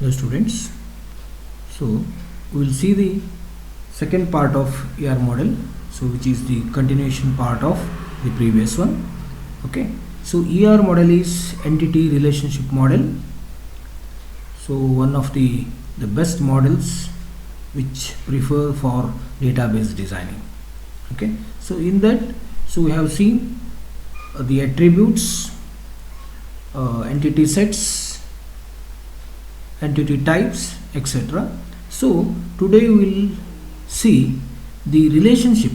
Hello students, so we will see the second part of ER model, so which is the continuation part of the previous one. Okay, so ER model is entity relationship model, so one of the best models which prefer for database designing. Okay, so in that, so we have seen the attributes, entity sets, entity types, etc. So today we will see the relationship.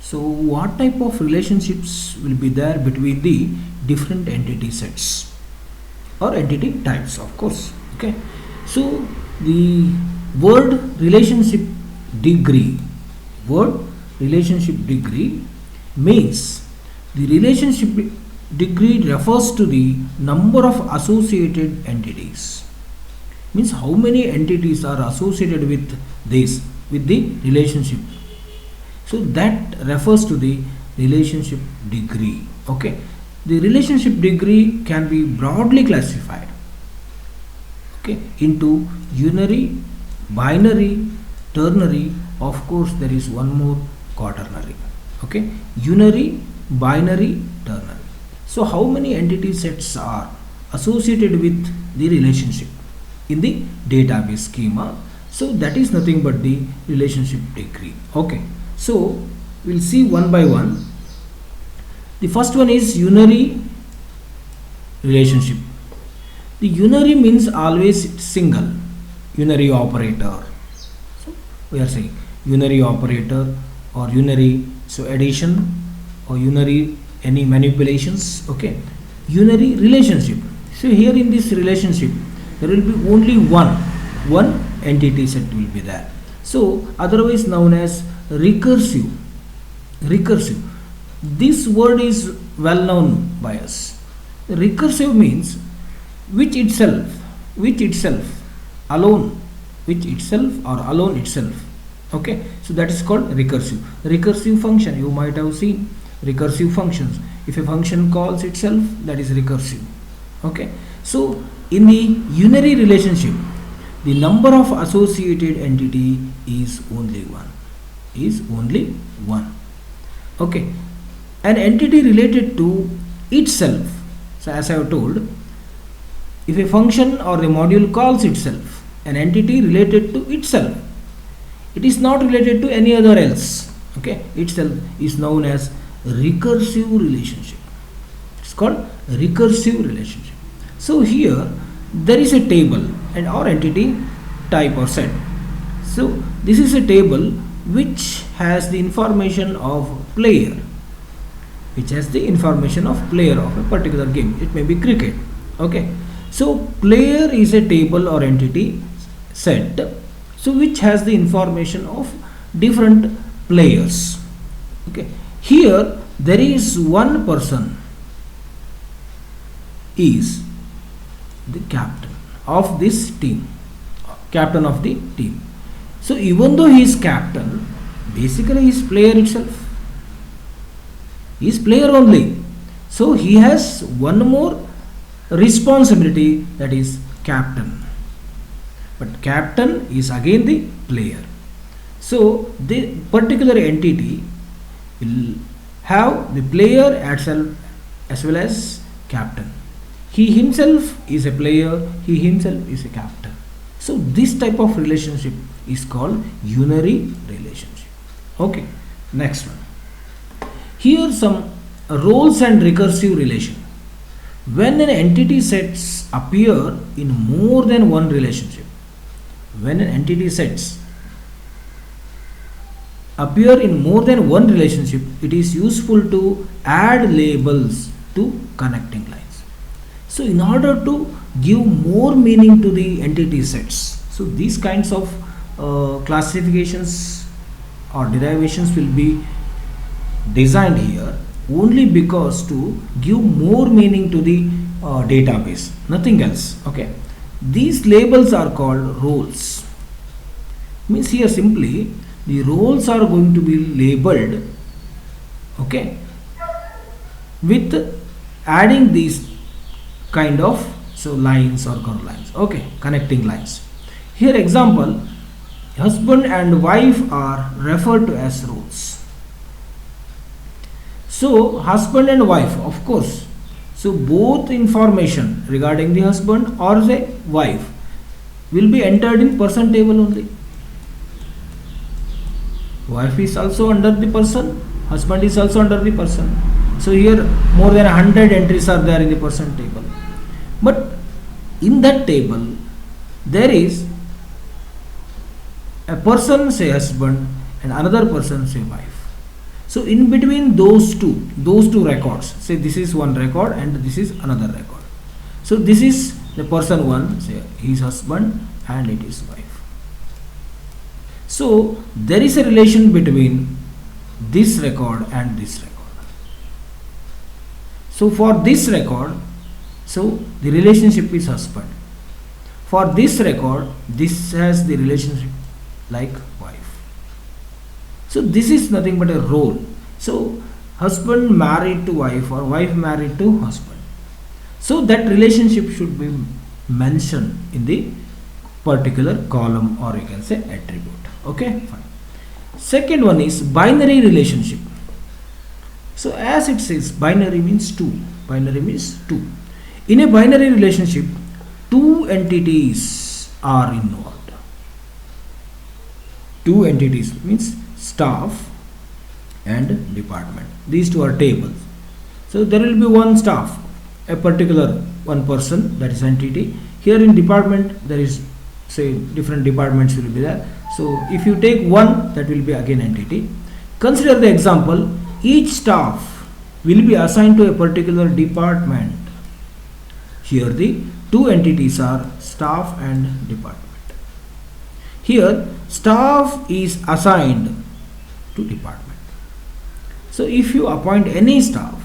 So what type of relationships will be there between the different entity sets or entity types, of course. Okay, so the word relationship degree means the relationship degree refers to the number of associated entities, means how many entities are associated with the relationship. So that refers to the relationship degree. Okay, the relationship degree can be broadly classified, okay, into unary, binary, ternary. Of course there is one more quaternary. Okay, unary, binary, ternary. So how many entity sets are associated with the relationship in the database schema? So that is nothing but the relationship degree. Okay, so we'll see one by one. The first one is unary relationship. The unary means always single, unary operator. So we are saying unary operator or unary, so addition or unary, any manipulations. Okay, unary relationship. So here in this relationship there will be only one entity set will be there. So otherwise known as recursive. This word is well known by us. Recursive means which itself alone itself. Okay, so that is called recursive function. You might have seen recursive functions. If a function calls itself, that is recursive. Okay, so in the unary relationship the number of associated entity is only one. Okay, an entity related to itself. So as I have told, if a function or a module calls itself, an entity related to itself, it is not related to any other else. Okay, itself is known as recursive relationship. It's called recursive relationship. So here there is a table and our entity type or set. So this is a table which has the information of player, of a particular game. It may be cricket. Okay, so player is a table or entity set, so which has the information of different players. Okay, here there is one person is the captain of this team, captain of the team. So even though he is captain, basically he is player itself. He is player only. So he has one more responsibility, that is captain. But captain is again the player. So the particular entity will have the player as well as captain. He himself is a player, he himself is a captain. So this type of relationship is called unary relationship. Okay, next one. Here some roles and recursive relation. When an entity sets appear in more than one relationship, it is useful to add labels to connecting lines. So in order to give more meaning to the entity sets, so these kinds of classifications or derivations will be designed here only because to give more meaning to the database, nothing else. Okay, these labels are called roles. Means here simply the roles are going to be labeled, okay, with adding these kind of So lines or curved lines. Okay, connecting lines. Here example, husband and wife are referred to as roles. So husband and wife, of course. So both information regarding the husband or the wife will be entered in person table only. Wife is also under the person, husband is also under the person. So here more than 100 entries are there in the person table. But in that table there is a person say husband and another person say wife. So in between those two records, say this is one record and this is another record. So this is the person 1, say his husband and it is wife. So there is a relation between this record and this record. So for this record, so the relationship is husband. For this record, this has the relationship like wife. So this is nothing but a role. So husband married to wife or wife married to husband. So that relationship should be mentioned in the particular column or you can say attribute. Okay, fine. Second one is binary relationship. So as it says, binary means 2. Binary means 2. In a binary relationship, 2 entities are involved. 2 entities means staff and department. These two are tables. So there will be one staff, a particular one person, that is entity. Here in department there is, say, different departments will be there. So if you take one, that will be again entity. Consider the example, each staff will be assigned to a particular department. Here the 2 entities are staff and department. Here staff is assigned to department. So if you appoint any staff,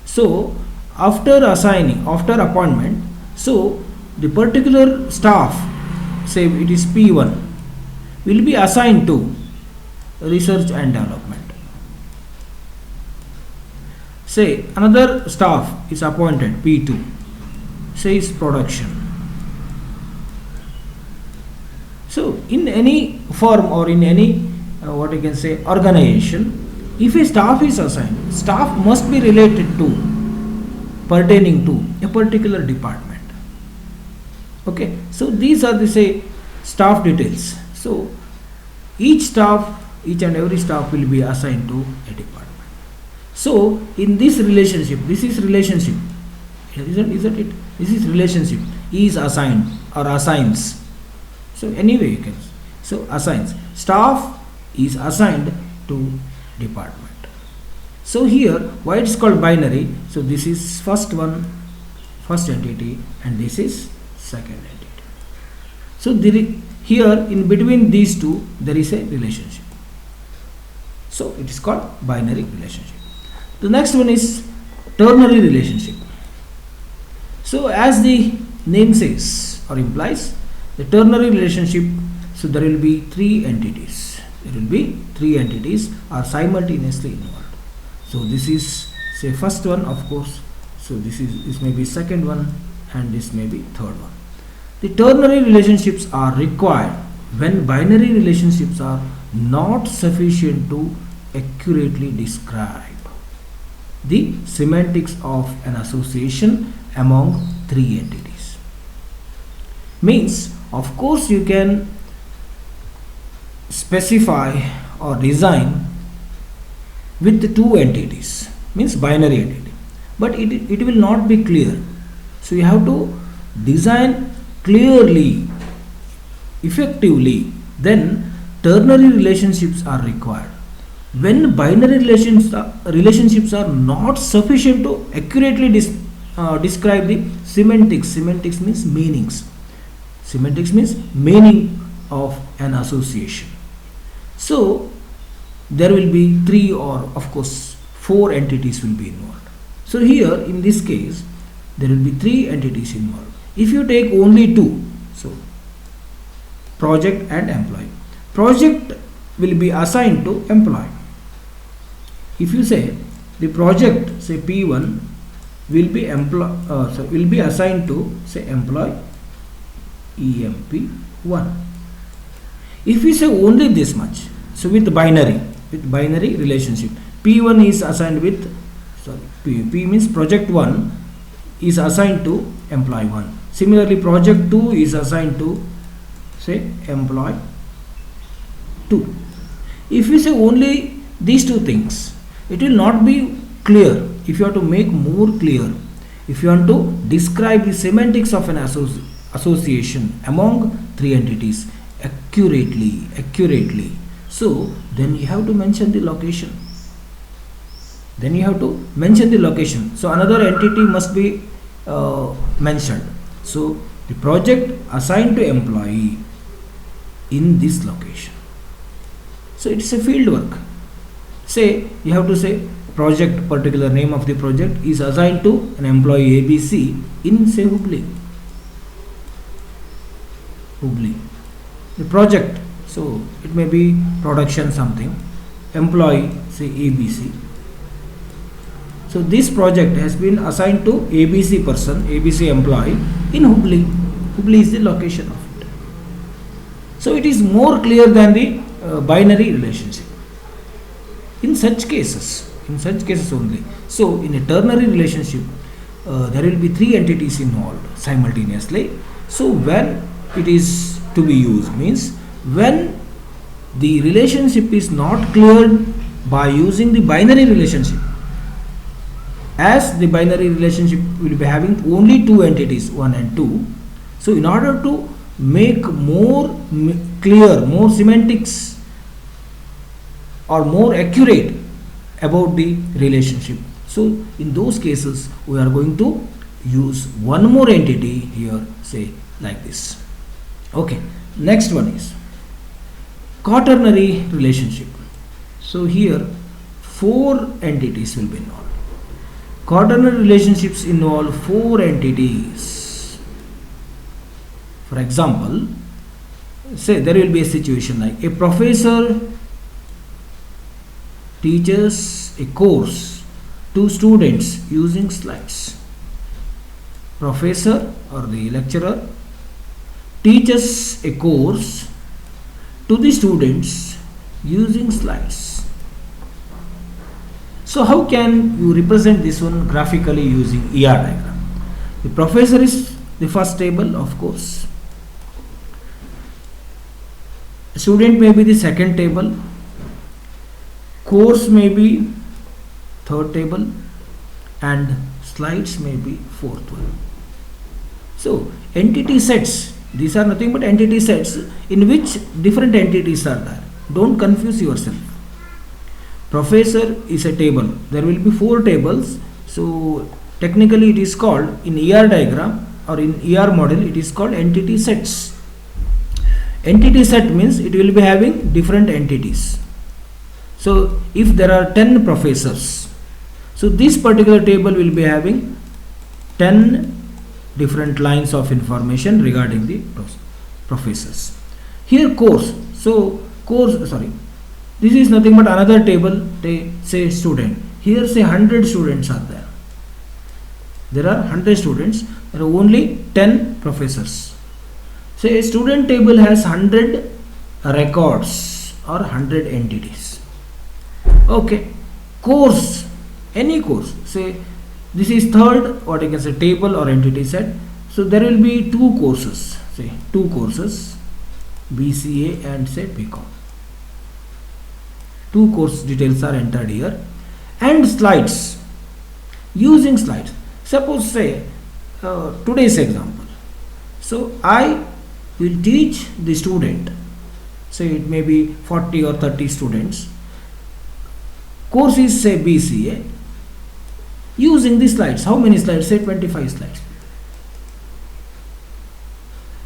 so after appointment, so the particular staff, say it is P1, will be assigned to research and development. Say another staff is appointed, P2, says production. So in any firm or in any what you can say organization, if a staff is assigned, staff must be related to, pertaining to a particular department. Okay, so these are the say staff details. So each and every staff will be assigned to a department. So in this relationship, this is relationship, isn't it? This is relationship. He is assigned or assigns. So anyway you can, so assigns. Staff is assigned to department. So here why it is called binary? So this is first entity and this is second entity. So here in between these two there is a relationship. So it is called binary relationship. The next one is ternary relationship. So as the name says or implies, the ternary relationship, so there will be 3 entities. There will be 3 entities are simultaneously involved. So this is say first one, of course. So this may be second one and this may be third one. The ternary relationships are required when binary relationships are not sufficient to accurately describe the semantics of an association among 3 entities. Means, of course, you can specify or design with the 2 entities, means binary entity, but it will not be clear. So you have to design clearly, effectively. Then ternary relationships are required when binary relationships are not sufficient to accurately describe the semantics. Semantics means meanings. Semantics means meaning of an association. So there will be 3 or of course 4 entities will be involved. So here in this case there will be 3 entities involved. If you take only 2, so project and employee. Project will be assigned to employee. If you say the project, say P1, will be assigned to say employee EMP1. If we say only this much, so with binary relationship, P1 is assigned with P means project 1 is assigned to employee 1. Similarly, project 2 is assigned to say employee 2. If we say only these two things, it will not be clear. If you have to make more clear, if you want to describe the semantics of an association among three entities accurately, so then you have to mention the location. So another entity must be mentioned. So the project assigned to employee in this location. So it's a field work. Say you have to say project, particular name of the project is assigned to an employee ABC in say Hubli. The project, so it may be production something, employee say ABC. So this project has been assigned to ABC person, ABC employee in Hubli. Hubli is the location of it. So it is more clear than the binary relationship. In such cases only. So in a ternary relationship, there will be three entities involved simultaneously. So when it is to be used means when the relationship is not cleared by using the binary relationship, as the binary relationship will be having only two entities 1 and 2. So in order to make more clear, more semantics or more accurate about the relationship, so in those cases we are going to use one more entity here, say like this. Okay, next one is quaternary relationship. So here 4 entities will be involved. Quaternary relationships involve 4 entities. For example, say there will be a situation like a professor teaches a course to students using slides. Professor or the lecturer teaches a course to the students using slides. So how can you represent this one graphically using ER diagram? The professor is the first table, of course. Student may be the second table. Course may be third table, and slides may be fourth one. So entity sets, these are nothing but entity sets in which different entities are there. Don't confuse yourself. Professor is a table. There will be 4 tables. So technically it is called in ER diagram or in ER model it is called entity sets. Entity set means it will be having different entities. So if there are 10 professors, so this particular table will be having 10 different lines of information regarding the professors. Here course, so course, sorry, this is nothing but another table, say student. Here say 100 students are there. There are 100 students, there are only 10 professors. Say a student table has 100 records or 100 entities. Okay, course, any course, say this is third, what you can say table or entity set. So there will be 2 courses, say 2 courses, BCA and say BCom. 2 course details are entered here, and slides, using slides. Suppose say today's example. So I will teach the student, say it may be 40 or 30 students. Course is say BCA, using the slides. How many slides? Say 25 slides.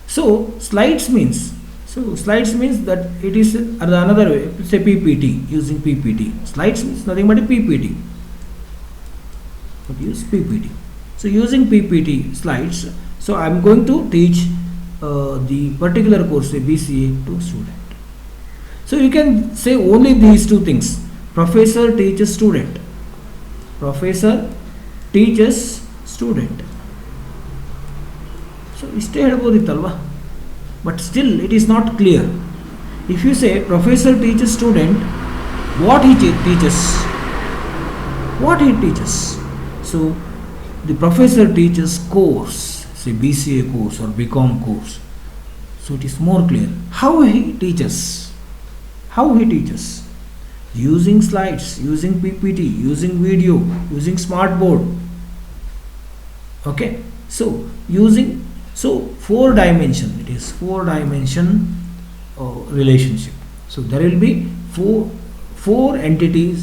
So slides means that it is another way, say PPT, using PPT. Slides means nothing but a PPT. But use PPT. So using PPT slides, so I am going to teach the particular course, say BCA, to student. So you can say only these 2 things. Professor teaches student. Professor teaches student. So ಇಷ್ಟೇ ಹೇಳ್ಬೋದಿತ್ತಲ್ವಾ, but still it is not clear. If you say professor teaches student, what he teaches, what he teaches. So the professor teaches course, say BCA course or BCom course. So it is more clear. How he teaches, how he teaches, using slides, using PPT, using video, using smart board. Okay, so using, so 4 dimension, it is 4 dimension relationship. So there will be four entities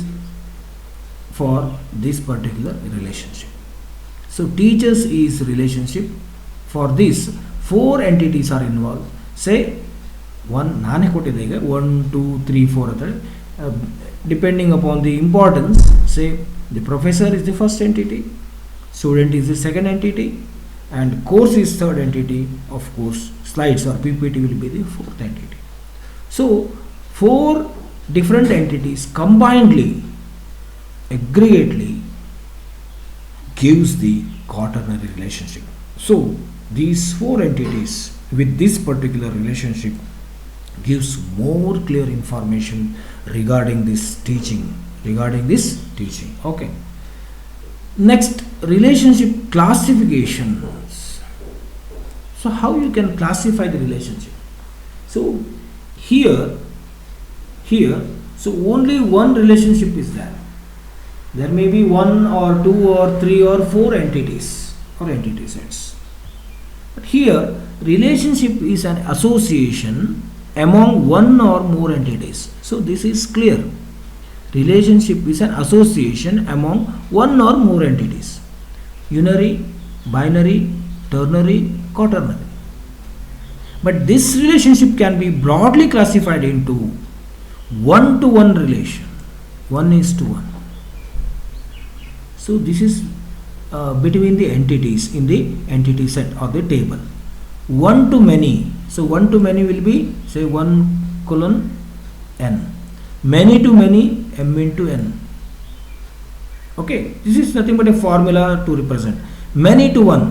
for this particular relationship. So teachers is relationship. For this 4 entities are involved. Say one nane kottide ಈಗ 1 2 3 4 ಅಂತ depending upon the importance. Say the professor is the first entity, student is the second entity, and course is third entity. Of course slides or PPT will be the fourth entity. So 4 different entities combinedly, aggregately gives the quaternary relationship. So these 4 entities with this particular relationship gives more clear information regarding this teaching, okay. Next, relationship classifications. So how you can classify the relationship? So here, so only one relationship is there. There may be 1 or 2 or 3 or 4 entities or entity sets. But here, relationship is an association among 1 or more entities. So this is clear. Relationship is an association among 1 or more entities. Unary, binary, ternary, quaternary. But this relationship can be broadly classified into 1-to-1 relation, 1:1. So this is between the entities in the entity set or the table. 1-to-many. So 1-to-many will be say 1:n. Many-to-many, m×n. Okay, this is nothing but a formula to represent. Many-to-1,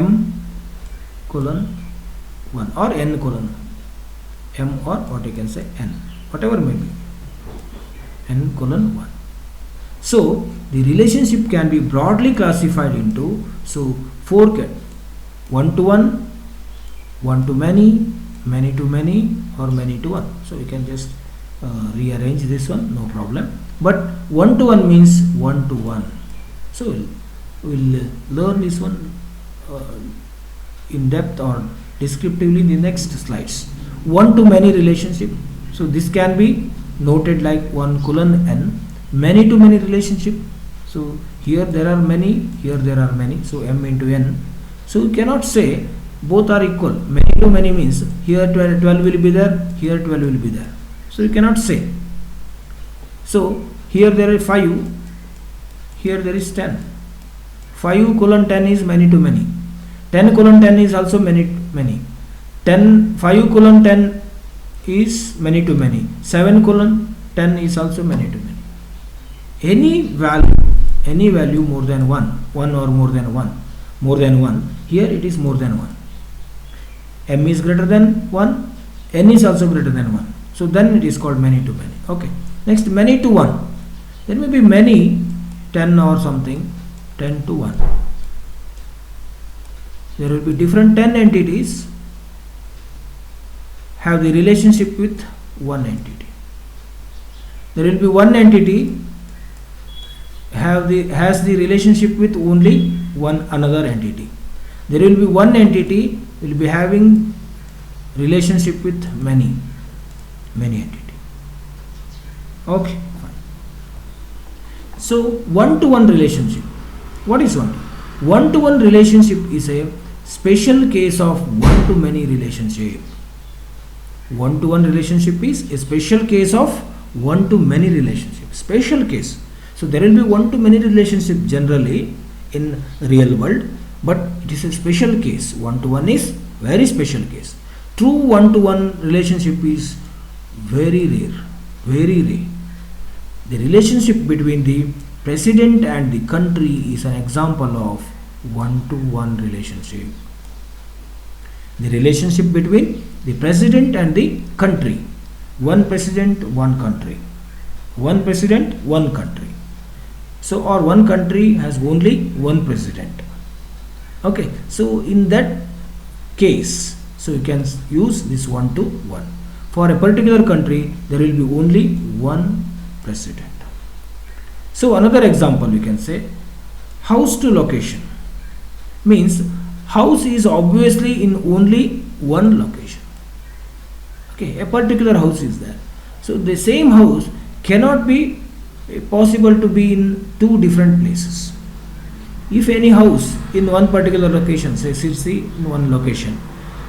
m:1 or n:1, m or what you can say n, whatever may be, n:1. So the relationship can be broadly classified into 4 1-to-1, 1-to-many, many-to-many, or many-to-1. So you can just rearrange this one, no problem. But 1-to-1 means 1-to-1. So we'll learn this one in depth or descriptively in the next slides. 1-to-many relationship. So this can be noted like 1:n. Many-to-many relationship. So here there are many, here there are many. So m×n. So you cannot say both are equal. Many-to-many means here 12 will be there, here 12 will be there. So you cannot say. So here there is 5, here there is 10. 5:10 is many-to-many. 10:10 is also many. 5:10 is many-to-many. 7:10 is also many-to-many. Any value more than 1 or more than 1, here it is more than 1. M is greater than 1, n is also greater than 1. So then it is called many-to-many. Okay. Next, many-to-1. There may be many 10 or something, 10-1. There will be different 10 entities have the relationship with one entity. There will be one entity has the relationship with only another entity. There will be one entity will be having relationship with many entity. Okay, fine. So 1-to-1 relationship. What is 1? 1-to-1 relationship is a special case of 1-to-many relationship. 1-to-1 relationship is a special case of 1-to-many relationship. Special case. So there will be 1-to-many relationship generally in real world, but it is a special case. 1-to-1 is very special case. True 1-to-1 relationship is very rare. The relationship between the president and the country is an example of one-to-one relationship. The relationship between the president and the country. One president, one country. One president, one country. So, or one country has only one president. Okay, so in that case, so you can use this one-to-one. For a particular country, there will be only one president. So another example we can say, house to location means house is obviously in only one location. Okay, a particular house is there. So the same house cannot be possible to be in two different places. If any house in one particular location, say Sirsi in one location,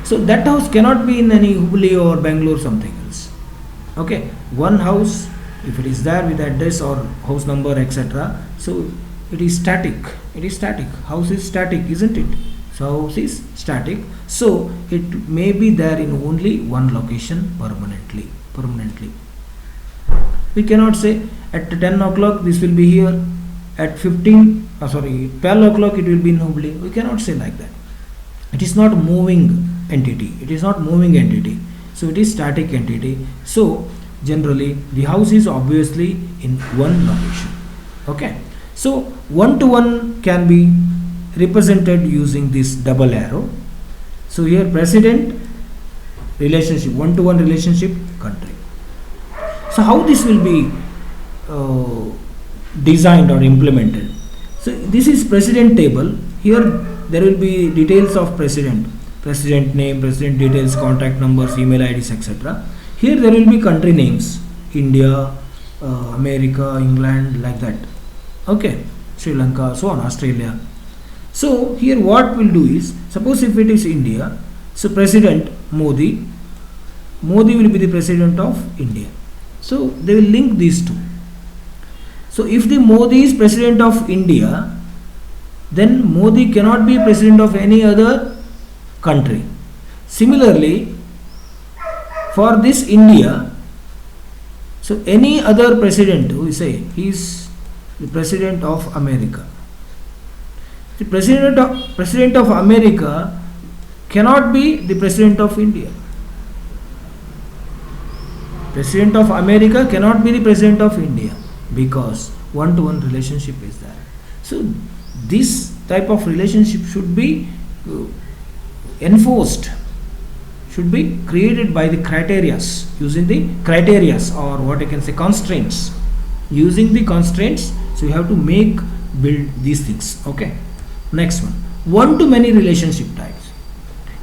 so that house cannot be in any Hubli or Bangalore something else. Okay, one house, if it is there with address or house number etc., so it is static. It is static. House is static, isn't it? So house is static. So it may be there in only one location permanently. We cannot say at 10 o'clock this will be here, at 12 o'clock it will be in Hubli. We cannot say like that. It is not moving entity. It is not moving entity. So it is static entity. So generally the house is obviously in one location. Okay. So one-to-one can be represented using this double arrow. So here president relationship, one-to-one relationship, country. So how this will be designed or implemented? So this is president table. Here there will be details of president name, president details, contact numbers, email IDs, etc. Here there will be country names, India, America, England, like that. Okay, Sri Lanka, so on, Australia. So here what we'll do is, suppose if it is India, so President Modi will be the president of India. So they will link these two. So if the Modi is president of India, then Modi cannot be president of any other country. Similarly, for this India, so any other president, we say he is the president of America. The president of America cannot be the president of India. President of America cannot be the president of India because one-to-one relationship is there. So this type of relationship should be enforced, should be created by the criterias, using the criterias, or what I can say, constraints. Using the constraints, so you have to build these things. Okay. Next one to many relationship types.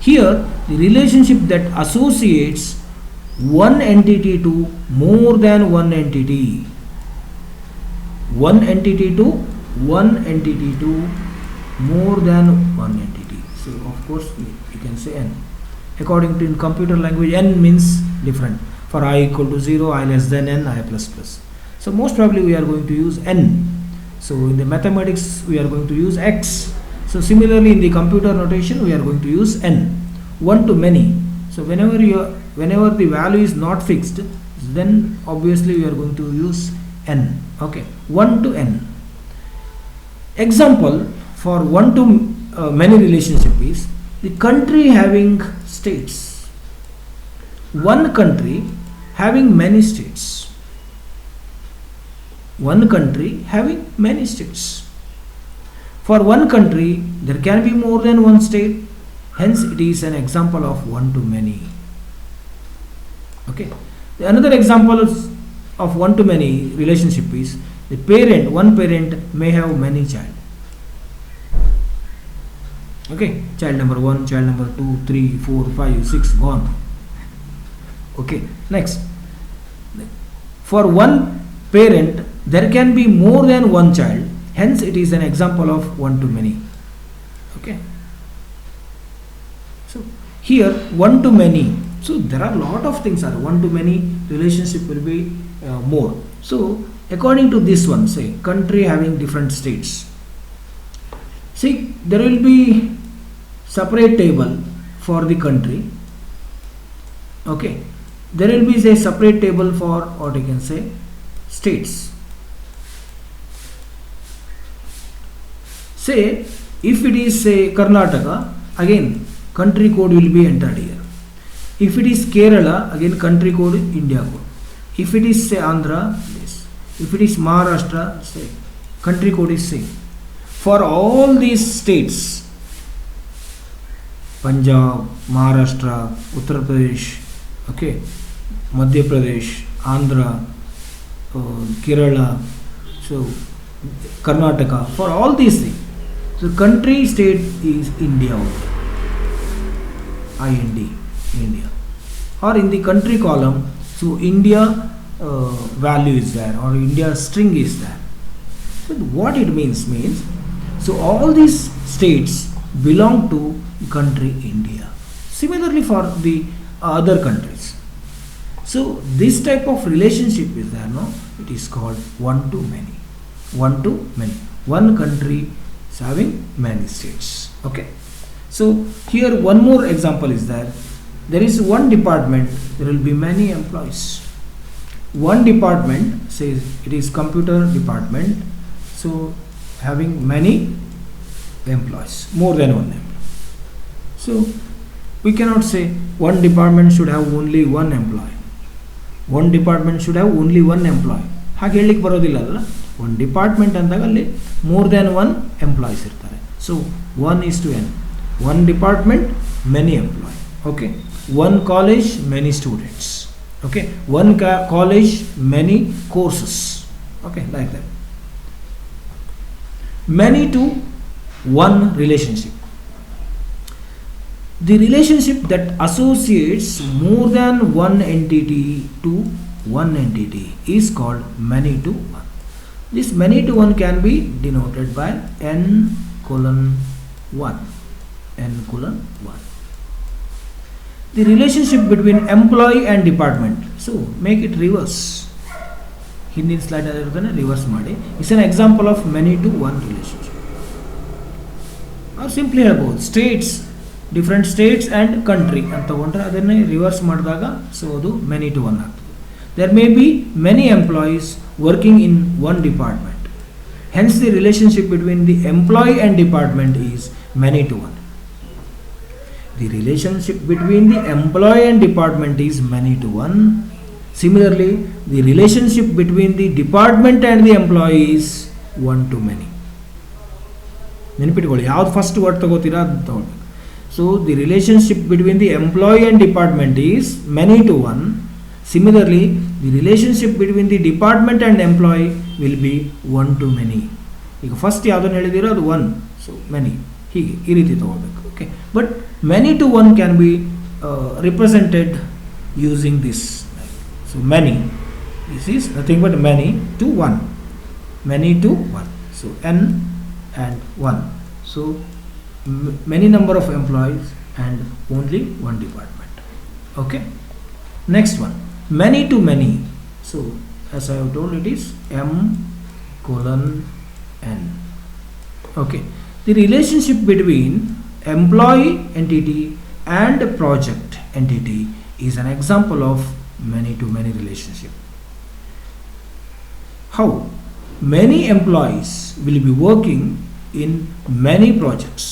Here the relationship that associates one entity to more than one entity. One entity to more than one entity. So of course you can say n. According to in computer language, n means different. For I equal to 0, I less than n, I plus plus. So most probably we are going to use n. So in the mathematics we are going to use x. So similarly in the computer notation we are going to use n. One to many. So whenever the value is not fixed, then obviously we are going to use n. Okay, 1 to n. Example for one to many relationship is the country having states. One country having many states. One country having many states. For one country there can be more than one state, hence it is an example of one to many. Okay. Another example of one to many relationship is the one parent may have many child. Okay, child number 1, child number 2, 3, 4, 5, 6, gone. Okay, next. For one parent there can be more than one child, hence it is an example of one to many. Okay. So here one to many. So there are a lot of things are one to many relationship will be more. So according to this one, say country having different states. See, there will be separate table for the country. Okay, there will be a separate table for what you can say states. Say If it is say Karnataka, again country code will be entered here. If it is Kerala, again country code India code. If it is say Andhra, this. If it is Maharashtra, say country code is same. For all these states, Punjab, Maharashtra, Uttar Pradesh, okay, Madhya Pradesh, Andhra, Kerala, so Karnataka, for all these things. So country state is India, IND, India. Or in the country column, so India value is there or India string is there. So what it means, so all these states belong to country India. Similarly for the other countries. So this type of relationship is there, no? It is called one to many. One to many. One country is having many states. Okay. So here one more example is there. There is one department, there will be many employees. One department, says it is computer department, so having many employees, more than one employee. So we cannot say one department should have only one employee. One department should have only one employee. ಹಾಗೆ ಹೇಳಲಿಕ್ಕೆ ಬರೋದಿಲ್ಲ ಅಲ್ಲ. ಒಂದು department ಅಂದಾಗ ಅಲ್ಲಿ more than one employees ಇರ್ತಾರೆ. So 1:n. One department, many employee. Okay. One college, many students. Okay. One college, many courses. Okay, like that. Many to one relationship. The relationship that associates more than one entity to one entity is called many to one. This many to one can be denoted by n:1. n:1. The relationship between employee and department. So make it reverse. ಹಿಂದಿನ slide ಇರೋದನ್ನ reverse ಮಾಡಿ. It's an example of many to one relationship. Or simply ಹೇಳ್ಬೋದು states, different states and country ಅಂತ ತಗೊಂಡ್ರೆ ಅದನ್ನೇ reverse ಮಾಡಿದಾಗ so ಅದು many to one ಆಗ್ತದೆ. There may be many employees working in one department. Hence the relationship between the employee and department is many to one. The relationship between the employee and department is many to one. Similarly, the relationship between the department and the employee is one to many. ನೆನಪಿಟ್ಕೊಳ್ಳಿ, ಯಾವ್ದು first word ತಗೋತೀರಾ ಅದು ತಗೊಳ್ಳಿ. So the relationship between the employee and department is many to one. Similarly the relationship between the department and employee will be one to many. ಈಗ first ಯಾವುದನ್ನು ಹೇಳಿದಿರೋ ಅದು one, so many, ಹೀಗೆ ಈ ರೀತಿ ತಗೋಬೇಕು. Okay, but many to one can be represented using this. So many, this is nothing but many to one. Many to one. So n and 1. So many number of employees and only one department. Okay. Next one, many to many. So as I have told, it is m:n. Okay. The relationship between employee entity and project entity is an example of many to many relationship. How? Many employees will be working in many projects.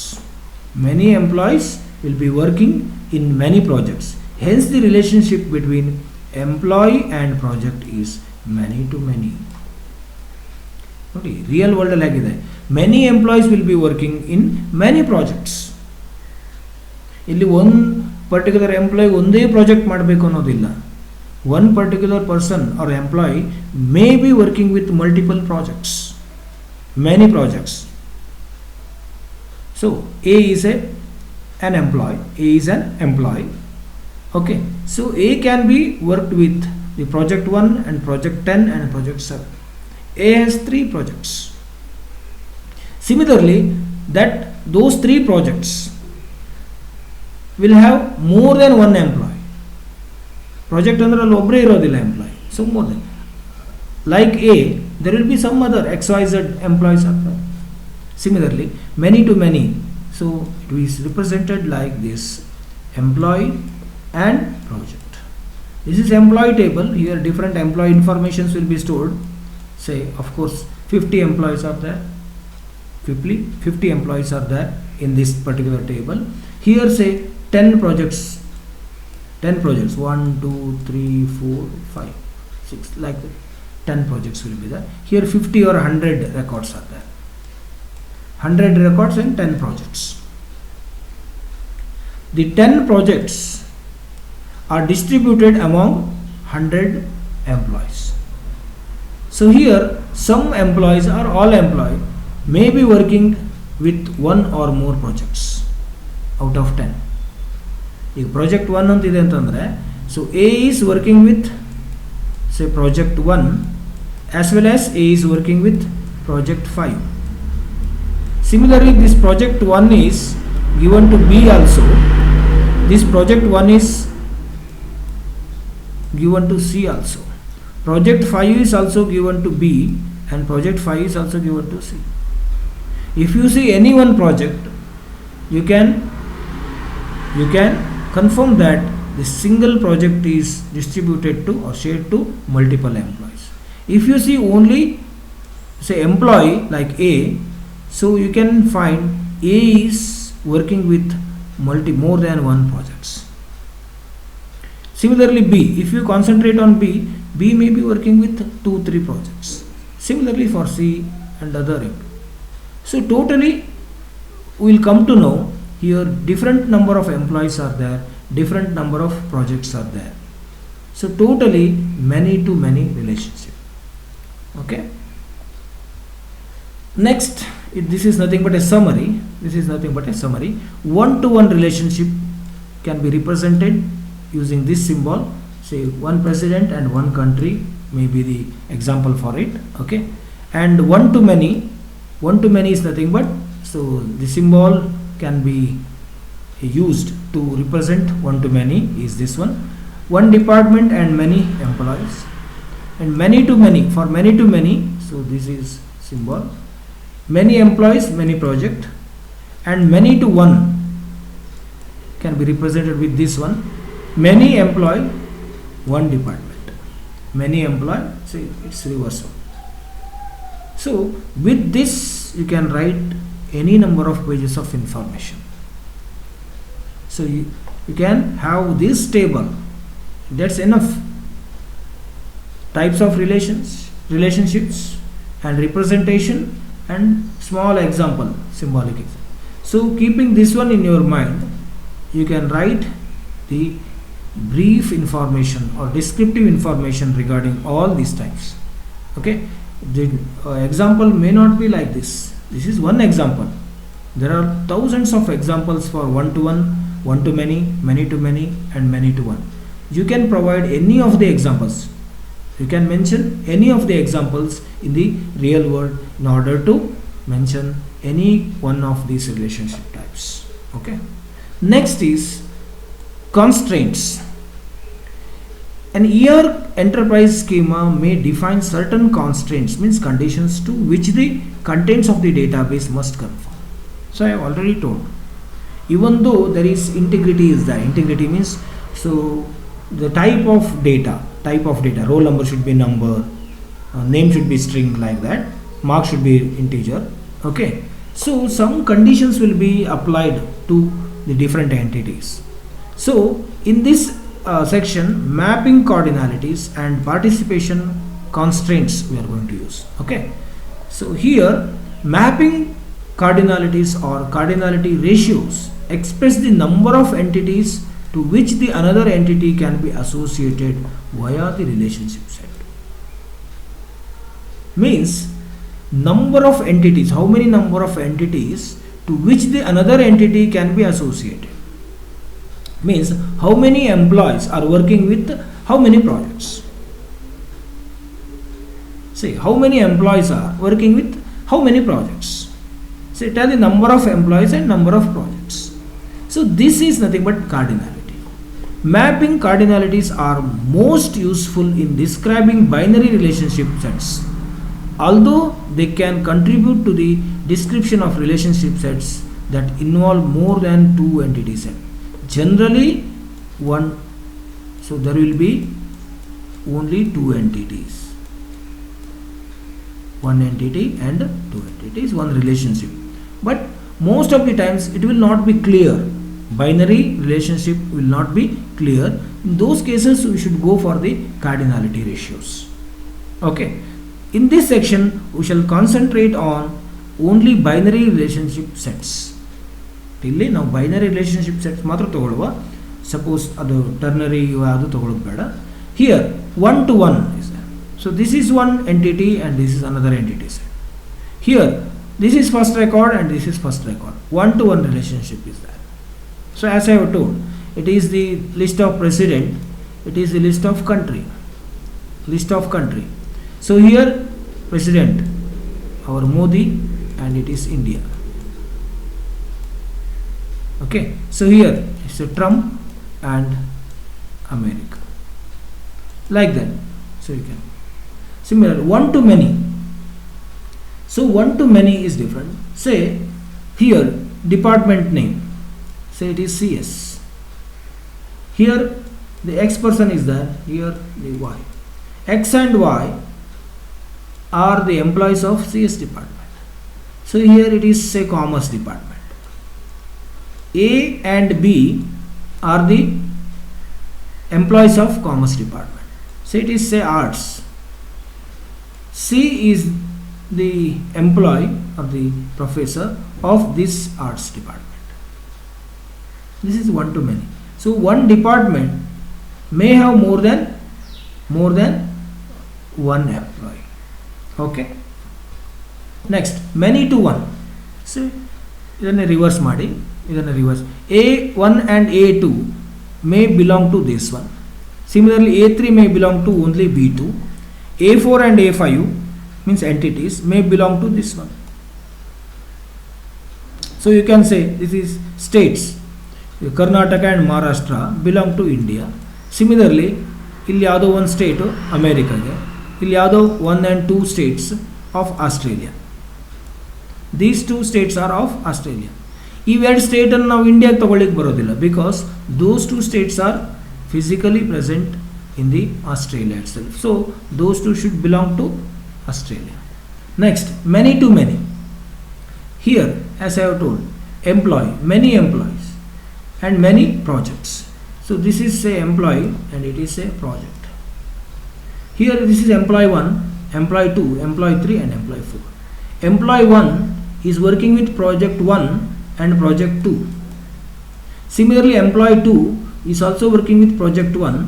Many employees will be working in many projects. Hence the relationship between employee and project is many to many. Okay, real world alagide. Many employees will be working in many projects. ಇಲ್ಲಿ ಒಂದು particular employee ಒಂದೇ project ಮಾಡಬೇಕು ಅನ್ನೋದಿಲ್ಲ. One particular person or employee may be working with multiple projects, many projects. So A is an employee. A is an employee. Okay, so A can be worked with the project 1 and project 10 and project 7. A has 3 projects. Similarly, that those 3 projects will have more than one employee. Project ಅಂದ್ರೆ ಅಲ್ಲಿ ಒಬ್ಬರೇ ಇರೋದಿಲ್ಲ employee, so more than. Like A, there will be some other XYZ employees are there. Similarly, many to many, so it is represented like this: employee and project. This is employee table. Here different employee informations will be stored. Say of course 50 employees are there, 50 employees are there in this particular table. Here say 10 projects, 1 2 3 4 5 6, like that 10 projects will be there. Here 50 or 100 records are there, 100 records and 10 projects. The 10 projects are distributed among 100 employees. So here some employees or all employees may be working with one or more projects out of 10. If project 1 antide antandre, so A is working with say project 1 as well as A is working with project 5. Similarly, this project 1 is given to B also. This project 1 is given to C also. Project 5 is also given to B and project 5 is also given to C. If you see any one project, you can confirm that the single project is distributed to or shared to multiple employees. If you see only say employee like A, so you can find A is working with more than one projects. Similarly B, if you concentrate on B may be working with 2-3 projects. Similarly for C and other employees. So totally we will come to know here different number of employees are there, different number of projects are there. So totally many to many relationship. Okay. Next, this is nothing but a summary. One-to-one relationship can be represented using this symbol. Say one president and one country may be the example for it. Okay. And one-to-many is nothing but, so the symbol can be used to represent one-to-many is this one. One department and many employees. And many-to-many, for many-to-many, so this is symbol. Many employees, many project, and many-to-one can be represented with this one. Many employee, one department. Many employee, see it's reversal. So with this you can write any number of pages of information. So you can have this table, that's enough. Types of relationships and representation and small example, symbolic example. So keeping this one in your mind, you can write the brief information or descriptive information regarding all these types. Okay, the example may not be like this. This is one example. There are thousands of examples for one-to-one, one-to-many, many-to-many and many-to-one. You can provide any of the examples. You can mention any of the examples in the real world in order to mention any one of these relationship types. Okay. Next is constraints. An ER enterprise schema may define certain constraints, means conditions to which the contents of the database must conform. So I have already told, even though there is integrity is there. Integrity means, so the type of data, roll number should be number, name should be string, like that, mark should be integer. Okay, so some conditions will be applied to the different entities. So in this section, mapping cardinalities and participation constraints we are going to use. Okay, so here mapping cardinalities or cardinality ratios express the number of entities to which the another entity can be associated via the relationship set. Means number of entities, how many number of entities to which the another entity can be associated. Means how many employees are working with how many projects. See, how many employees are working with how many projects. Say, tell the number of employees and number of projects. So this is nothing but cardinality. Mapping cardinalities are most useful in describing binary relationship sets. Although they can contribute to the description of relationship sets that involve more than two entity sets. Generally one, so there will be only two entities. One entity and two entities, one relationship. but most of the times it will not be clear. Binary relationship will not be clear. In those cases we should go for the cardinality ratios. Okay, in this section we shall concentrate on only binary relationship sets. ಇಲ್ಲಿ ನಾವು binary relationship sets ಮಾತ್ರ ತಗೊಳ್ಳುವ. Suppose ಅದು ternary ಅದು ತಗೊಳ್ಳೋದು ಬೇಡ. Here 1 to 1 is there. So this is one entity and this is another entity set. Here this is first record and this is first record. 1 to 1 relationship is there. So as I have told, it is the list of president, it is the list of country. List of country. So here president, our Modi, and it is India. Okay, so here it's a Trump and America, like that. So you can similar 1 to many. So 1 to many is different. Say here department name, say it is CS. Here the X person is there, here the Y. X and Y are the employees of CS department. So here it is say commerce department. A and B are the employees of commerce department. So it is say arts. C is the employee or the professor of this arts department. This is 1 to many. So one department may have more than one employee. Okay. Next, many to 1. So ಇದನ್ನು reverse ಮಾಡಿ, ಇದನ್ನು reverse. A1 and A2 may belong to this one. Similarly A3 may belong to only B2. A4 and A5 means entities may belong to this one. So you can say this is states. Karnataka and Maharashtra belong to India. Similarly ಇಲ್ಲಿ ಯಾವುದೋ ಒಂದು state ಅಮೇರಿಕಾಗೆ, ಇಲ್ಲಿ ಯಾವುದೋ 1 and 2 states of Australia. These 2 states are of Australia. ಇವೆರಡು ಸ್ಟೇಟನ್ನು ನಾವು ಇಂಡಿಯಾಗೆ ತಗೊಳ್ಳಿಕ್ಕೆ ಬರೋದಿಲ್ಲ, because those 2 states are physically present in the Australia itself. So those 2 should belong to Australia. Next, many to many. Here, as I have told, employee, many employees and many projects. So this is say employee and it is a project. Here this is employee 1, employee 2, employee 3 and employee 4. Employee 1 is working with project 1 and project 2. Similarly employee 2 is also working with project 1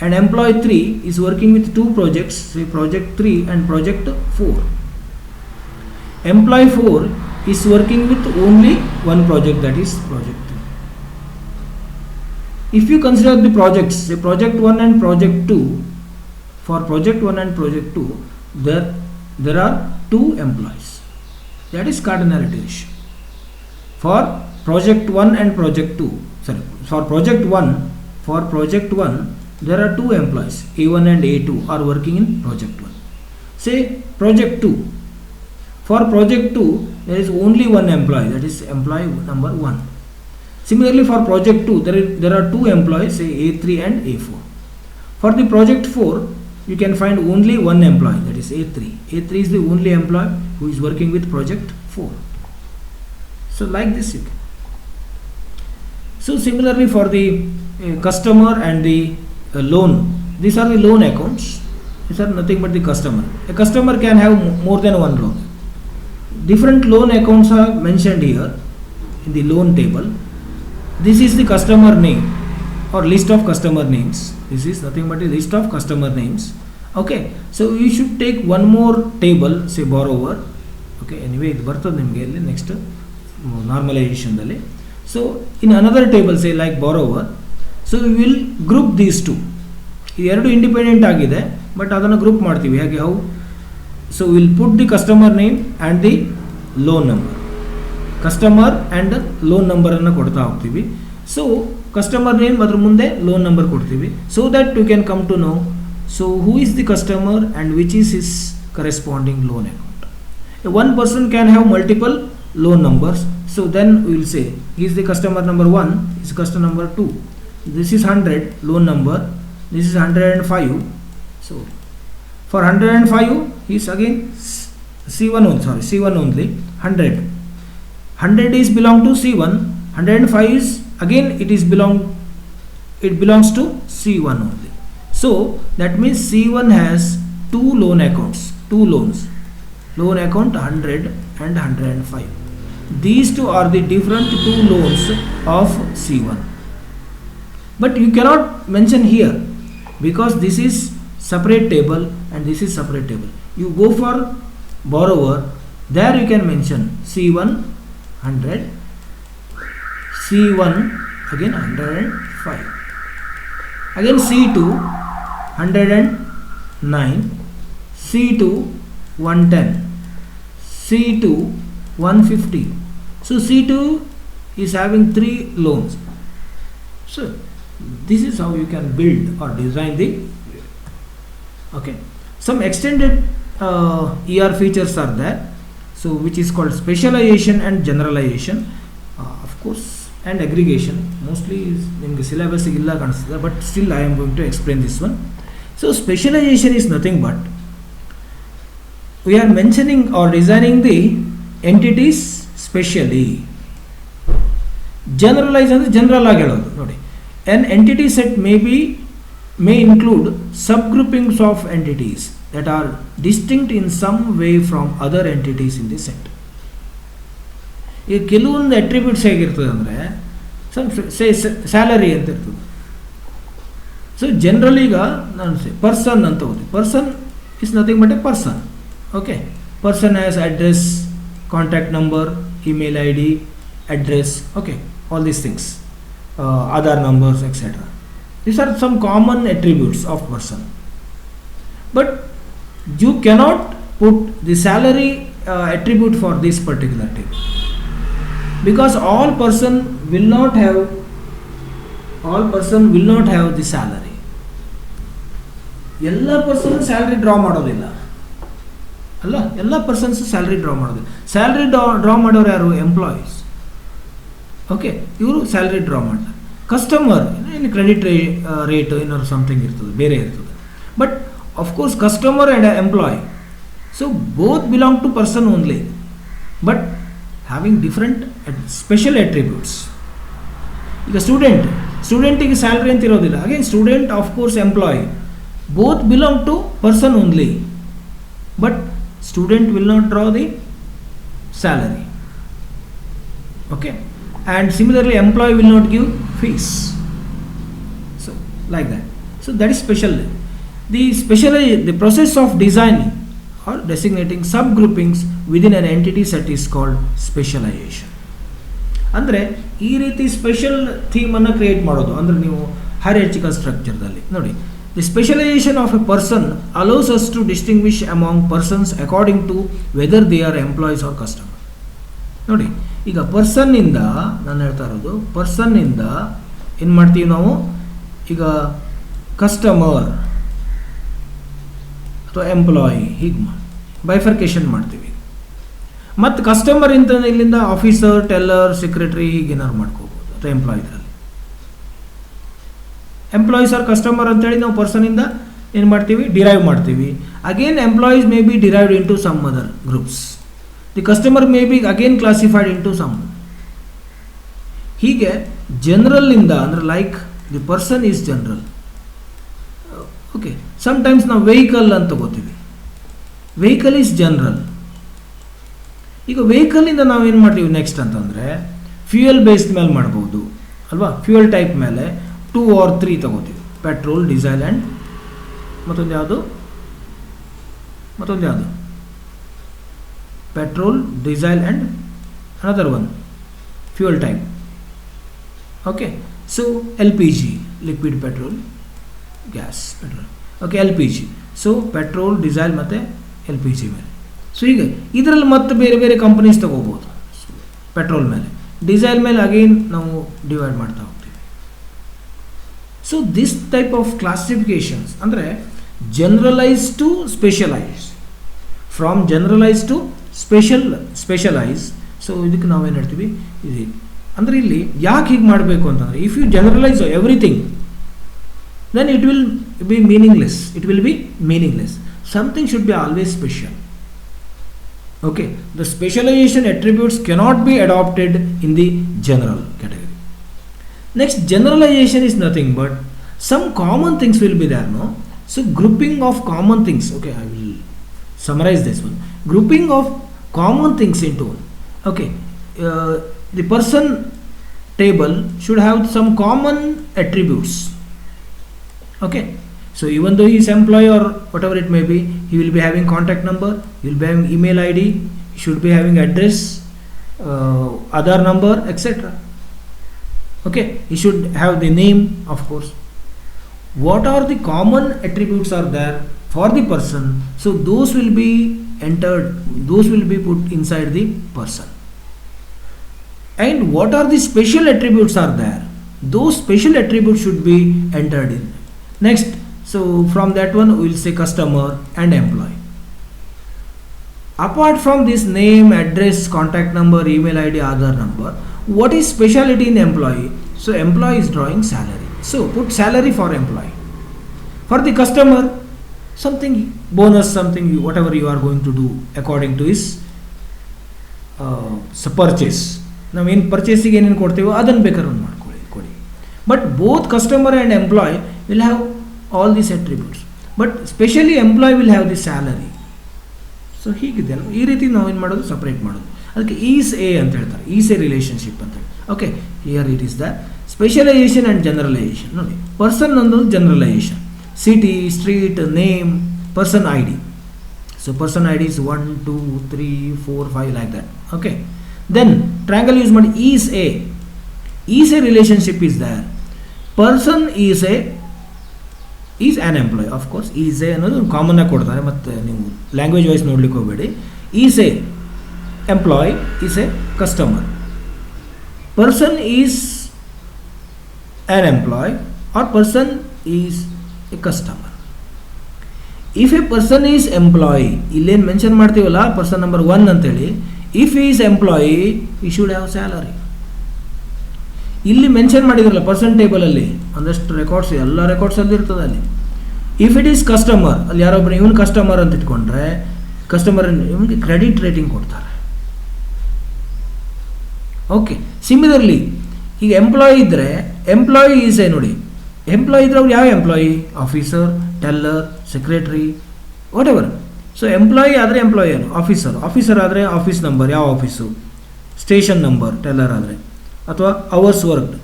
and employee 3 is working with 2 projects, say project 3 and project 4. Employee 4 is working with only one project, that is project 3. If you consider the projects, say project 1 and project 2, for project 1 and project 2 there are 2 employees, that is cardinality ratio. For project 1 and project 2, sorry, for project 1 there are 2 employees, A1 and A2 are working in project 1. Say project 2, for project 2 there is only one employee, that is employee number 1. Similarly for project 2 there are 2 employees, say A3 and A4. For the project 4 you can find only one employee, that is A3. A3 is the only employee who is working with project 4. So like this you can. So similarly for the customer and the loan, these are the loan accounts. These are nothing but the customer. A customer can have more than one loan. Different loan accounts are mentioned here in the loan table. This is the customer name or list of customer names. This is nothing but a list of customer names. Okay, so we should take one more table, say borrower. Okay, anyway ಇದು ಬರ್ತದೆ ನಿಮಗೆ ಇಲ್ಲಿ next ನಾರ್ಮಲೈಸೇಷನ್ದಲ್ಲಿ. So in another table, say like borrower, so we will group these 2. ಇದು ಎರಡು independent ಆಗಿದೆ but ಅದನ್ನು group ಮಾಡ್ತೀವಿ. ಹಾಗೆ how? So we will put the customer name and the loan number. Customer and loan ನಂಬರನ್ನು ಕೊಡ್ತಾ ಹೋಗ್ತೀವಿ. So customer name ಅದ್ರ ಮುಂದೆ ಲೋನ್ ನಂಬರ್ ಕೊಡ್ತೀವಿ, so that you can come to know so who is the customer and which is his corresponding loan account. One person can have multiple loan numbers, so then we will say he is the customer number 1, is customer number 2, this is 100 loan number, this is 105. So for 105 he is again C1 only, sorry, C1 only 100. 100 is belong to C1, 105 is again it belongs to C1 only. So that means C1 has two loan accounts, two loans, loan account 100 and 105. These two are the different two loans of C1. But you cannot mention here because this is separate table and this is separate table. You go for borrower, there you can mention C1 100, C1 again 105, again C2 109, C2 110, C2 150. So C2 is having three loans. So this is how you can build or design the, okay. Some extended ER features are there, so which is called specialization and generalization, of course, and aggregation. Mostly is in the syllabus illa kanistade, but still I am going to explain this one. So specialization is nothing but we are mentioning or designing the entities specially. Generalize and general agi helodu nodi. An entity set may include subgroupings of entities that are distinct in some way from other entities in the set. ಈಗ ಕೆಲವೊಂದು attributes ಹೇಗಿರ್ತದೆ ಅಂದರೆ salary ಅಂತ ಇರ್ತದೆ. So general ಈಗ ನಾನು person ಅಂತ ಓದಿ, person is nothing but A person. Okay, person has address, contact number, email I D, address, okay, all these things, Aadhaar numbers, etc. These are some common attributes of person. But you cannot put the salary attribute for this particular table, because all person will not have the salary. ಎಲ್ಲ person salary draw ಮಾಡೋದಿಲ್ಲ ಅಲ್ಲ, ಎಲ್ಲ persons salary draw ಮಾಡೋದಿಲ್ಲ. Salary draw ಮಾಡೋರು ಯಾರು? Employees. Okay, ಇವರು salary draw ಮಾಡ್ತಾರೆ. Customer ಇನ್ನು ಕ್ರೆಡಿಟ್ ರೇಟ್ ಏನಾದ್ರು ಸಮಥಿಂಗ್ ಇರ್ತದೆ, ಬೇರೆ ಇರ್ತದೆ. But of course customer and employee, so both belong to person only, but having different special attributes. ಈಗ ಸ್ಟೂಡೆಂಟಿಗೆ ಸ್ಯಾಲ್ರಿ ಅಂತ ಇರೋದಿಲ್ಲ. Again student, of course employee, both belong to person only, but student will not draw the salary. Okay, and similarly employee will not give fees. So like that. So that is special. The process of designing or designating subgroupings within an entity set is called specialization. ಅಂದರೆ ಈ ರೀತಿ special ಥೀಮನ್ನು create ಮಾಡೋದು. ಅಂದರೆ ನೀವು hierarchical ಸ್ಟ್ರಕ್ಚರ್ದಲ್ಲಿ ನೋಡಿ, the specialization of a person allows us to distinguish among persons according to whether they are employees or customer. ನೋಡಿ, ಈಗ ಪರ್ಸನ್ನಿಂದ ನಾನು ಹೇಳ್ತಾ ಇರೋದು, ಪರ್ಸನ್ನಿಂದ ಏನು ಮಾಡ್ತೀವಿ ನಾವು, ಈಗ ಕಸ್ಟಮರ್ ಅಥವಾ ಎಂಪ್ಲಾಯಿ ಹೀಗೆ ಬೈಫರ್ಕೇಶನ್ ಮಾಡ್ತೀವಿ. ಮತ್ತು ಕಸ್ಟಮರ್ ಇಂದ ಇಲ್ಲಿಂದ ಆಫೀಸರ್, ಟೆಲ್ಲರ್, ಸೆಕ್ರೆಟರಿ ಹೀಗೆ ಏನಾದ್ರು ಮಾಡ್ಕೋಬೋದು, ಅಥವಾ ಎಂಪ್ಲಾಯ್ ಇದರಲ್ಲಿ ಎಂಪ್ಲಾಯೀಸ್ ಆರ್ ಕಸ್ಟಮರ್ ಅಂತೇಳಿ ನಾವು ಪರ್ಸನಿಂದ ಏನು ಮಾಡ್ತೀವಿ, ಡಿರೈವ್ ಮಾಡ್ತೀವಿ. Again employees may be derived into some other groups. The customer may be again classified into some. ಹೀಗೆ ಜನರಲ್ಲಿಂದ ಅಂದರೆ like the person is general. Okay, sometimes ನಾವು ವೆಹಿಕಲ್ ಅಂತ ತಗೋತೀವಿ, ವೆಹಿಕಲ್ ಈಸ್ ಜನರಲ್. ಈಗ ವೆಹಿಕಲಿಂದ ನಾವೇನು ಮಾಡ್ತೀವಿ ನೆಕ್ಸ್ಟ್ ಅಂತಂದರೆ ಫ್ಯೂಯಲ್ ಬೇಸ್ಡ್ ಮೇಲೆ ಮಾಡ್ಬೋದು ಅಲ್ವಾ. ಫ್ಯೂಯಲ್ ಟೈಪ್ ಮೇಲೆ 2 or 3 ತಗೋತೀವಿ, ಪೆಟ್ರೋಲ್, ಡೀಸೆಲ್ ಆ್ಯಂಡ್ ಮತ್ತೊಂದು ಯಾವುದು petrol, diesel and another one fuel type. Okay, so L P G, liquid petrol, gas petrol. Okay, L P G. So petrol, diesel ಮತ್ತು L P G ಮೇಲೆ. So ಈಗ ಇದರಲ್ಲಿ ಮತ್ತೆ ಬೇರೆ ಬೇರೆ ಕಂಪನೀಸ್ ತಗೋಬೋದು. ಪೆಟ್ರೋಲ್ ಮೇಲೆ, ಡೀಸೆಲ್ ಮೇಲೆ ಅಗೇನ್ ನಾವು ಡಿವೈಡ್ ಮಾಡ್ತಾ ಹೋಗ್ತೀವಿ. So this type of classifications ಅಂದರೆ generalise to specialise, from generalise to specialise. So ಇದಕ್ಕೆ ನಾವೇನು ಹೇಳ್ತೀವಿ, ಇದು ಅಂದರೆ ಇಲ್ಲಿ ಯಾಕೆ ಹೀಗೆ ಮಾಡಬೇಕು ಅಂತಂದರೆ, if you generalise everything then it will be meaningless. Something should be always special. Okay, the specialization attributes cannot be adopted in the general category. Next, generalization is nothing but some common things will be there, no? So grouping of common things. Okay, I will summarize this one. Grouping of common things into one. Okay, the person table should have some common attributes. Okay, so even though he is employee or whatever it may be, he will be having contact number, he will be having email ID, he should be having address, Aadhaar number, etc. Okay, he should have the name, of course. What are the common attributes are there for the person? So those will be entered, those will be put inside the person. And what are the special attributes are there? Those special attributes should be entered in. Next, so from that one we will say customer and employee. Apart from this name, address, contact number, email ID, Aadhaar number, what is speciality in employee? So employee is drawing salary. So put salary for employee. For the customer, something bonus, something whatever you are going to do according to his purchase. Now in purchasing ಏನು ಕೊಡ್ತೀವೋ ಅದನ್ನು ಬೇಕಾದ್ರೆ ಒಂದು ಮಾಡ್ಕೊಳ್ಳಿ ಕೊಡಿ. But both customer and employee will have all these attributes. But specially employee will have the salary. So ಹೀಗಿದೆ ಅಲ್ಲ, ಈ ರೀತಿ ನಾವು ಏನು ಮಾಡೋದು, ಸಪ್ರೇಟ್ ಮಾಡೋದು. ಅದಕ್ಕೆ ಈಸ್ ಎ ಅಂತ ಹೇಳ್ತಾರೆ, ಈಸ್ ಎ ರಿಲೇಷನ್ಶಿಪ್ ಅಂತ ಹೇಳಿ. Okay, here it is the specialisation and generalisation. ನೋಡಿ, ಪರ್ಸನ್ ಒಂದು generalisation, city, street, name, person I D. So person I D is 1 2 3 4 5 like that. Okay, then triangle use ಮಾಡಿ is a. Is a relationship is there. Person is a is an employee. Of course is a ಅನ್ನೋದು common ಆಗಿ ಕೊಡ್ತಾರೆ, ಮತ್ತು ನೀವು language wise ನೋಡ್ಲಿಕ್ಕೆ ಹೋಗಬೇಡಿ. Is a employee, is a customer. Person is an employee or person is a customer. If a person is employee, ಇಲ್ಲೇನು mention ಮಾಡ್ತೀವಲ್ಲ person number 1 ಅಂತೇಳಿ, ಇಫ್ ಈಸ್ ಎಂಪ್ಲಾಯಿ ಈ ಶುಡ್ ಹ್ಯಾವ್ ಸ್ಯಾಲರಿ. ಇಲ್ಲಿ mention ಮಾಡಿದ್ರಲ್ಲ person ಟೇಬಲಲ್ಲಿ ಒಂದಷ್ಟು records, ಎಲ್ಲ ರೆಕಾರ್ಡ್ಸಲ್ಲಿ ಇರ್ತದೆ ಅಲ್ಲಿ. ಇಫ್ ಇಟ್ ಈಸ್ ಕಸ್ಟಮರ್, ಅಲ್ಲಿ ಯಾರೊಬ್ಬರು ಇವನು ಕಸ್ಟಮರ್ ಅಂತ ಇಟ್ಕೊಂಡ್ರೆ ಕಸ್ಟಮರ್ ಇವನಿಗೆ ಕ್ರೆಡಿಟ್ ರೇಟಿಂಗ್ ಕೊಡ್ತಾರೆ. ಓಕೆ, ಸಿಮಿಲರ್ಲಿ ಈಗ ಎಂಪ್ಲಾಯಿ ಇದ್ದರೆ ಎಂಪ್ಲಾಯಿ ಈಸ್ ಎ, ನೋಡಿ ಎಂಪ್ಲಾಯಿ ಇದ್ರೆ ಅವ್ರು ಯಾವ employee, officer, teller, secretary, what ever. So employee ಆದರೆ ಎಂಪ್ಲಾಯಿ ಏನು, ಆಫೀಸರ್ ಆದರೆ ಆಫೀಸ್ ನಂಬರ್, ಯಾವ ಆಫೀಸು, ಸ್ಟೇಷನ್ ನಂಬರ್, ಟೆಲ್ಲರ್ ಆದರೆ, ಅಥವಾ ಅವರ್ಸ್ ವರ್ಕ್ಡ್.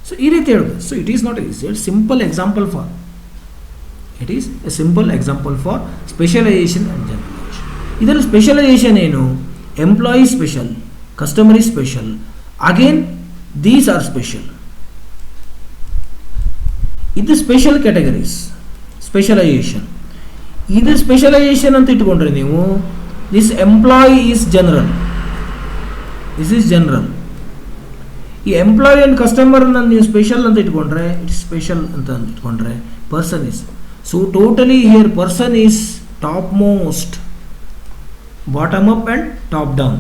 ಸೊ ಈ ರೀತಿ ಹೇಳೋದು. So it is not is it simple example for, it is A simple example for specialisation and generalisation. ಇದರಲ್ಲಿ ಸ್ಪೆಷಲೈಸೇಷನ್ ಏನು, employee special, customer is special, again these are special. ಇದು special categories, specialisation. ಇದು specialisation ಅಂತ ಇಟ್ಕೊಂಡ್ರೆ ನೀವು, this employee is general, this is general. ಈ employee and ಕಸ್ಟಮರ್ನ ನೀವು ಸ್ಪೆಷಲ್ ಅಂತ ಇಟ್ಕೊಂಡ್ರೆ, ಇಟ್ಸ್ ಸ್ಪೆಷಲ್ ಅಂತ ಇಟ್ಕೊಂಡ್ರೆ person is. So totally here person is top most, bottom up and top down.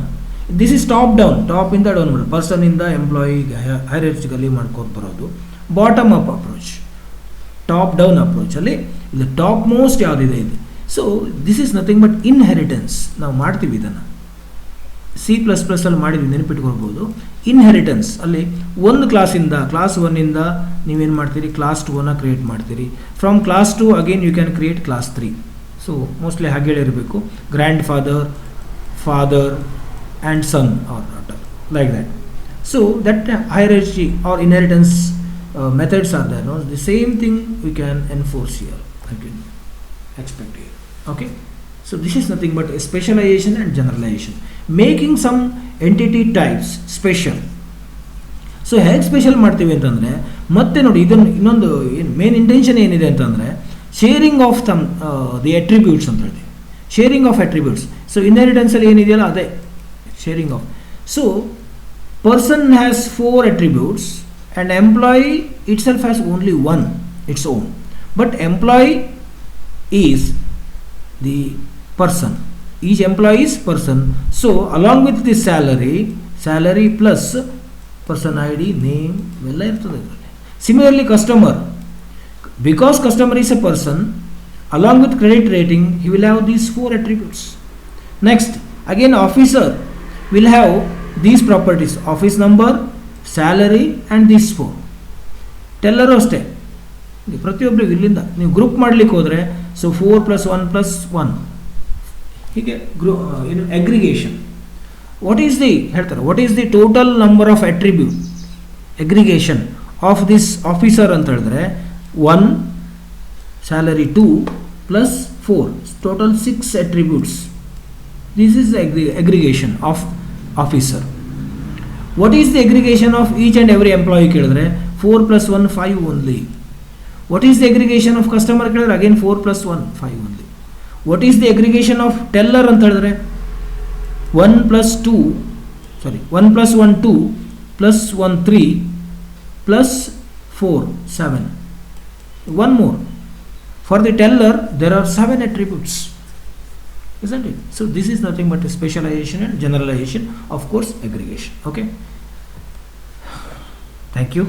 This is top down, top ಇಂದ down ಮಾಡೋದು, person ಇಂದ ಎಂಪ್ಲಾಯಿಗೆ ಹೈರಾರ್ಚಿಕಲಿ ಮಾಡ್ಕೊಂಡು ಬರೋದು. Bottom up approach, top down ಅಪ್ರೋಚಲ್ಲಿ ಇದು ಟಾಪ್ ಮೋಸ್ಟ್ ಯಾವುದಿದೆ ಇದೆ. So this is nothing but inheritance. ನಾವು ಮಾಡ್ತೀವಿ ಇದನ್ನು C++ ಅಲ್ಲಿ ಮಾಡಿದ್ವಿ, ನೆನಪಿಟ್ಕೊಳ್ಬೋದು. ಇನ್ಹೆರಿಟೆನ್ಸ್ ಅಲ್ಲಿ ಒಂದು ಕ್ಲಾಸಿಂದ, ಕ್ಲಾಸ್ 1ಇಂದ ನೀವೇನು ಮಾಡ್ತೀರಿ, ಕ್ಲಾಸ್ 2 ಕ್ರಿಯೇಟ್ ಮಾಡ್ತೀರಿ. From class 2 again you can create class 3. So mostly ಹಾಗೆ ಹೇಳಿರಬೇಕು, grandfather, father and son or daughter, like that. So that hierarchy or inheritance methods are there, no? The same thing we can enforce here, I can expect here. Okay, so this is nothing but a specialization and generalization, making some entity types special. So ಹೇಗೆ special ಮಾಡ್ತೀವಿ ಅಂತಂದರೆ, ಮತ್ತೆ ನೋಡಿ ಇದನ್ನು ಇನ್ನೊಂದು main intention ಏನಿದೆ ಅಂತಂದರೆ, sharing of the attributes ಅಂತ ಹೇಳ್ತೀವಿ, ಶೇರಿಂಗ್ ಆಫ್ ಅಟ್ರಿಬ್ಯೂಟ್ಸ್. ಸೊ ಇನ್ಹೆರಿಟೆನ್ಸಲ್ಲಿ ಏನಿದೆಯಲ್ಲ ಅದೇ sharing of. So person has 4 attributes and employee itself has only one, its own. But employee is the person. Each employee is person. So along with the salary plus person ID, name, ಎಲ್ಲ ಇರ್ತದೆ. Similarly customer, because customer is a person, Along with credit rating, he will have these 4 attributes. Next, again officer will have these properties: office number, salary and these 4. Teller ಅಷ್ಟೇ, ಪ್ರತಿಯೊಬ್ಬರಿಗೂ ಇಲ್ಲಿಂದ ನೀವು group ಮಾಡಲಿಕ್ಕೆ ಹೋದರೆ so 4 + 1 + 1 ಹೀಗೆ aggregation. What is the ಹೇಳ್ತಾರೆ, what is the total number of attribute aggregation of this officer ಅಂತ ಹೇಳಿದ್ರೆ 1, salary 2 + 4, total 6 attributes. This is the aggregation of officer. What is the aggregation of each and every employee ಕೇಳಿದ್ರೆ 4 + 1 5 only. What is the aggregation of customer ಕೇಳಿದ್ರೆ again 4 + 1 5 only. What is the aggregation of teller ಅಂತ ಹೇಳಿದ್ರೆ 1 + 2 1 + 1 2 + 1 3 + 4 7. One more. For the teller, there are 7 attributes, isn't it? So this is nothing but a specialization and generalization, of course, aggregation. Okay. Thank you.